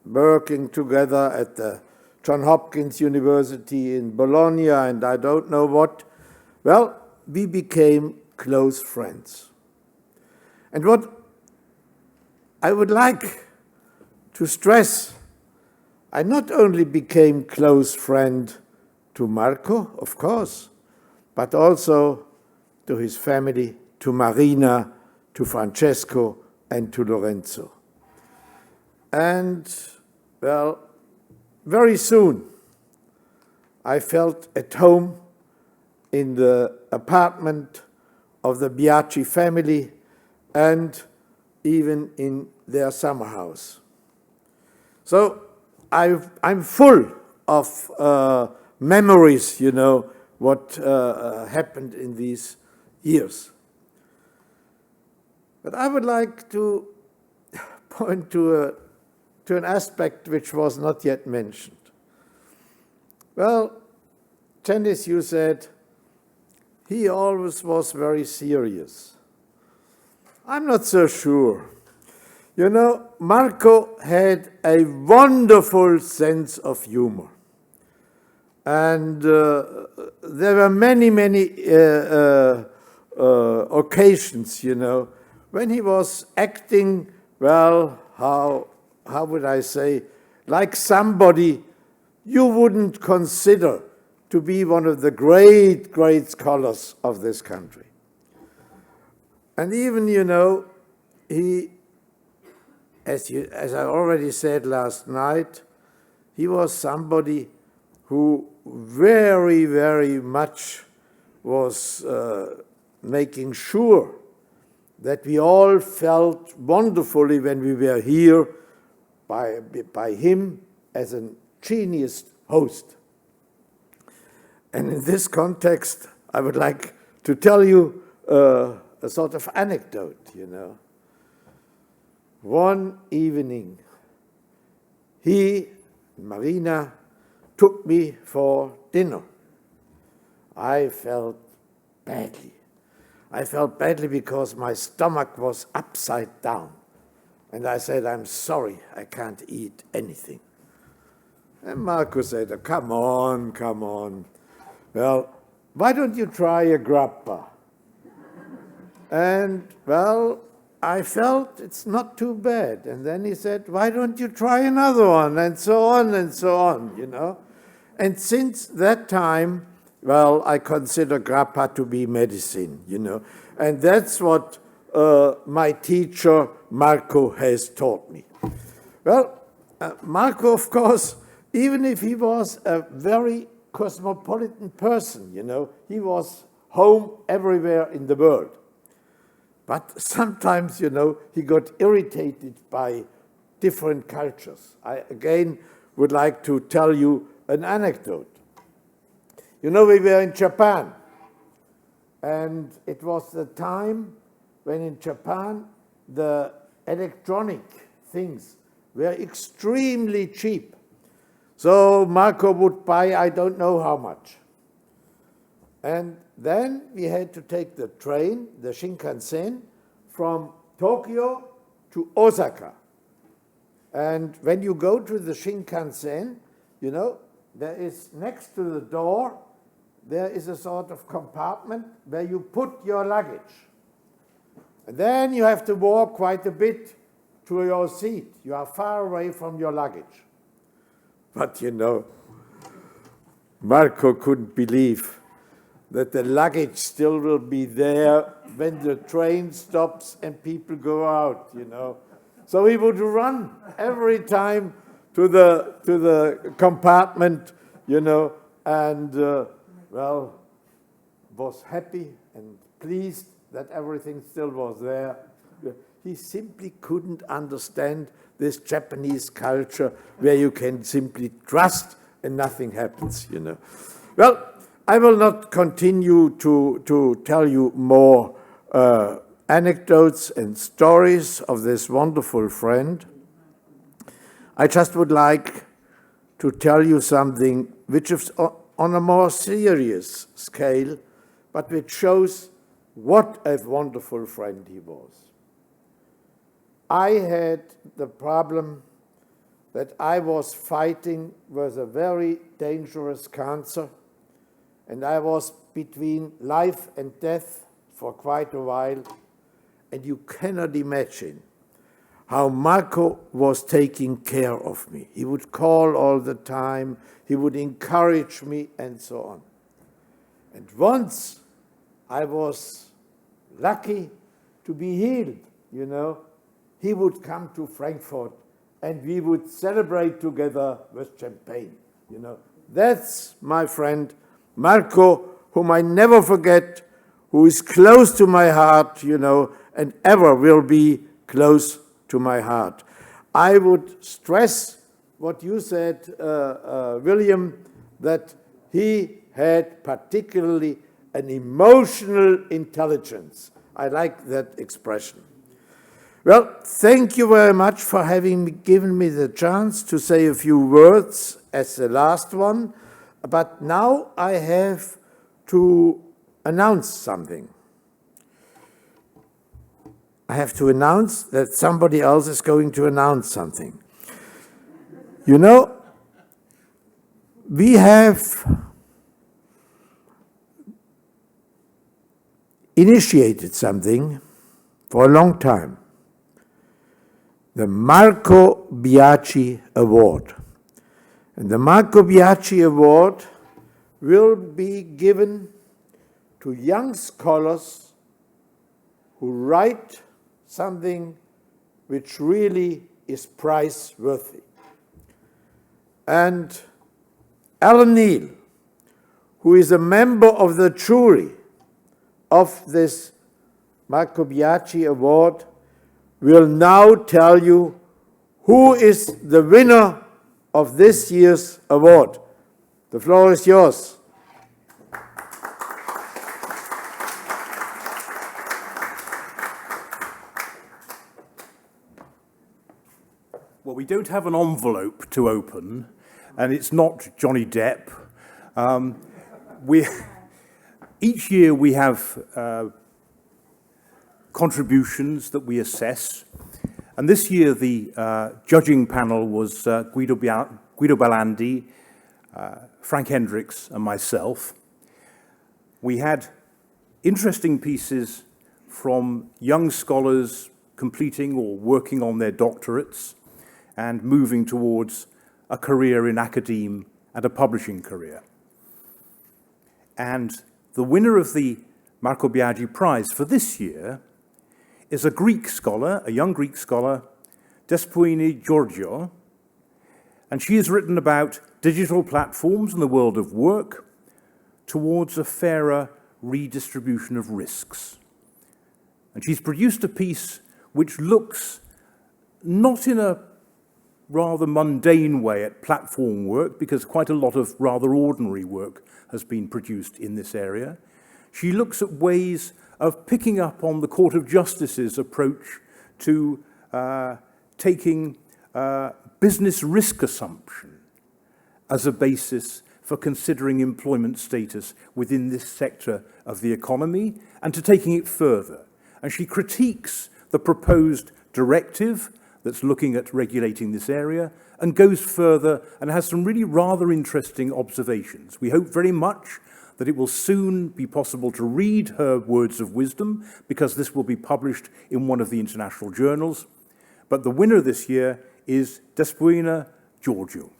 working together at the Johns Hopkins University in Bologna and I don't know what, well, we became close friends. And what I would like to stress, I not only became close friend to Marco, of course, but also to his family, to Marina, to Francesco, and to Lorenzo. And, well, very soon I felt at home in the apartment of the Biagi family and even in their summer house. So I'm full of memories, you know, what happened in these years. But I would like to point to an aspect which was not yet mentioned. Well, Janice, you said he always was very serious. I'm not so sure. You know, Marco had a wonderful sense of humor. And there were many, many occasions, you know, when he was acting, well, how would I say, like somebody you wouldn't consider to be one of the great, great scholars of this country. And even, you know, he, as I already said last night, he was somebody who very, very much was making sure that we all felt wonderfully when we were here by him as a genius host. And in this context, I would like to tell you a sort of anecdote, you know. One evening, he, Marina, took me for dinner. I felt badly. I felt badly because my stomach was upside down. And I said, I'm sorry, I can't eat anything. And Marco said, oh, come on, come on. Well, why don't you try a grappa? And, well, I felt it's not too bad. And then he said, why don't you try another one? And so on and so on, you know. And since that time, well, I consider grappa to be medicine, you know. And that's what my teacher, Marco, has taught me. Well, Marco, of course, even if he was a very cosmopolitan person, you know, he was home everywhere in the world. But sometimes, you know, he got irritated by different cultures. I, again, would like to tell you an anecdote. You know, we were in Japan, and it was the time when in Japan the electronic things were extremely cheap. So Marco would buy I don't know how much. And then we had to take the train, the Shinkansen, from Tokyo to Osaka. And when you go to the Shinkansen, you know, there is next to the door, there is a sort of compartment where you put your luggage. And then you have to walk quite a bit to your seat. You are far away from your luggage. But you know, Marco couldn't believe that the luggage still will be there when the train stops and people go out, you know. So he would run every time to the compartment, you know, and, well, was happy and pleased that everything still was there. He simply couldn't understand this Japanese culture where you can simply trust and nothing happens, you know. Well, I will not continue to tell you more anecdotes and stories of this wonderful friend. I just would like to tell you something which is on a more serious scale, but which shows what a wonderful friend he was. I had the problem that I was fighting with a very dangerous cancer, and I was between life and death for quite a while, and you cannot imagine how Marco was taking care of me. He would call all the time, he would encourage me, and so on. And once I was lucky to be healed, you know, he would come to Frankfurt and we would celebrate together with champagne, you know. That's my friend Marco, whom I never forget, who is close to my heart, you know, and ever will be close to my heart. I would stress what you said, William, that he had particularly an emotional intelligence. I like that expression. Well, thank you very much for having given me the chance to say a few words as the last one. But now I have to announce something. I have to announce that somebody else is going to announce something. You know, we have initiated something for a long time. The Marco Biagi Award. And the Marco Biagi Award will be given to young scholars who write something which really is prize-worthy. And Alan Neal, who is a member of the jury of this Marco Biagi Award, will now tell you who is the winner of this year's award. The floor is yours. Well, we don't have an envelope to open, and it's not Johnny Depp. Each year we have contributions that we assess. And this year, the judging panel was Guido Bellandi, Frank Hendricks, and myself. We had interesting pieces from young scholars completing or working on their doctorates and moving towards a career in academe and a publishing career. And the winner of the Marco Biagi Prize for this year is a Greek scholar, a young Greek scholar, Despoini Giorgio, and she has written about digital platforms in the world of work towards a fairer redistribution of risks. And she's produced a piece which looks not in a rather mundane way at platform work, because quite a lot of rather ordinary work has been produced in this area. She looks at ways of picking up on the Court of Justice's approach to taking business risk assumption as a basis for considering employment status within this sector of the economy and to taking it further. And she critiques the proposed directive that's looking at regulating this area and goes further and has some really rather interesting observations. We hope very much that it will soon be possible to read her words of wisdom, because this will be published in one of the international journals. But the winner this year is Despoina Giorgio.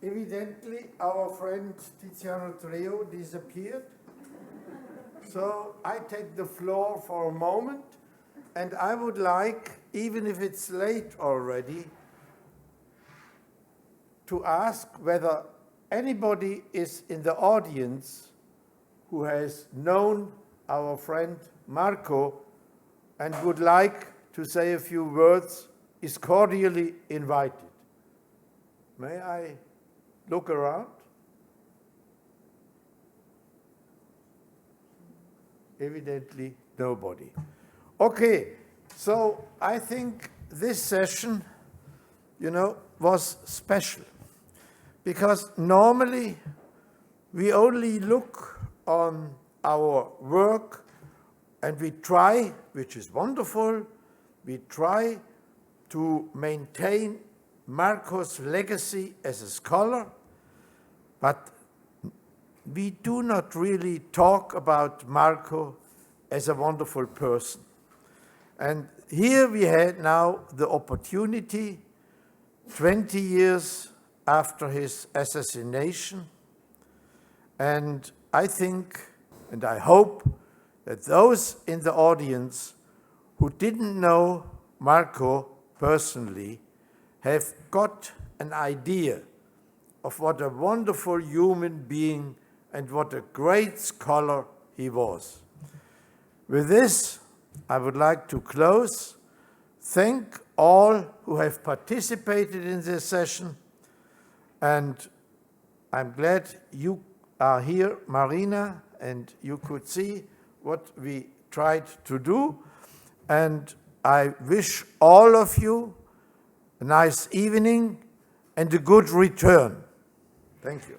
Evidently, our friend Tiziano Treu disappeared. So I take the floor for a moment, and I would like, even if it's late already, to ask whether anybody is in the audience who has known our friend Marco and would like to say a few words, is cordially invited. May I look around? Evidently, nobody. Okay, so I think this session, was special. Because normally, we only look on our work and we try, which is wonderful, we try to maintain Marco's legacy as a scholar, but we do not really talk about Marco as a wonderful person. And here we had now the opportunity, 20 years after his assassination, and I think, and I hope, that those in the audience who didn't know Marco personally have got an idea of what a wonderful human being and what a great scholar he was. With this, I would like to close. Thank all who have participated in this session, and I'm glad you are here, Marina, and you could see what we tried to do. And I wish all of you a nice evening and a good return. Thank you.